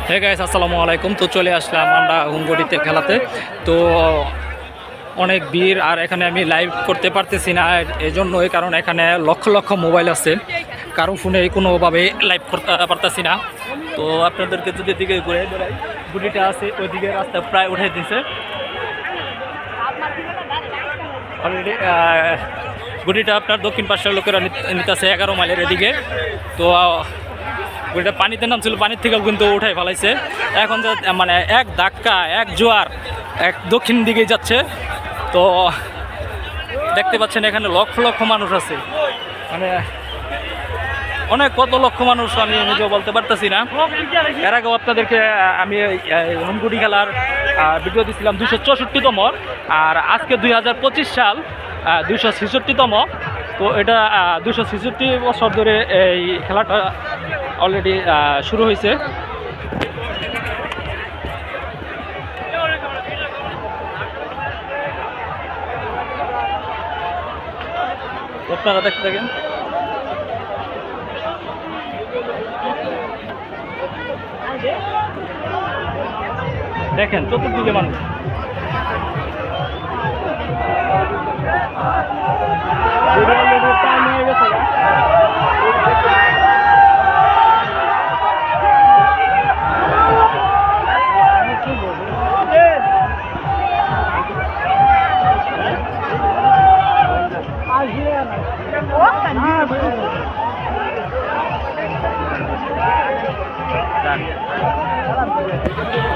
Hey guys, আসসালামু আলাইকুম। তো চলে আসলাম আমরা হুমগড়িতে খেলাতে। তো অনেক ভিড়, আর এখানে আমি লাইভ করতে পারতেছি না। এই জন্যই, কারণ এখানে লক্ষ লক্ষ মোবাইল আছে, কারো ফোনে কোনোভাবে লাইভ করতে পারতেছি না। তো আপনাদেরকে যদি দিকে ঘুরে বেড়াই, গুটিটা আছে ওইদিকে, রাস্তা প্রায় উঠে দিছে অলরেডি। গুটিটা আপনার দক্ষিণ পাশের লোকেরা নিতেছে 11 মাইলের এদিকে। তো ওইটা পানিতে নামছিল, পানির থেকেও কিন্তু উঠাই ফেলাইছে। এখন মানে এক ধাক্কা, এক জোয়ার এক দক্ষিণ দিকে যাচ্ছে। তো দেখতে পাচ্ছেন এখানে লক্ষ লক্ষ মানুষ আছে, মানে অনেক কত লক্ষ মানুষ আমি নিজেও বলতে পারতেছি না। এর আগেও আপনাদেরকে আমি হুমগুটি খেলার ভিডিও দিয়েছিলাম 264তম, আর আজকে 2025 সাল 266তম। তো এটা 266 বছর ধরে এই খেলাটা অলরেডি শুরু হয়েছে। আপনারা দেখতে থাকেন। দেখেন চতুর্দিকে মানুষ।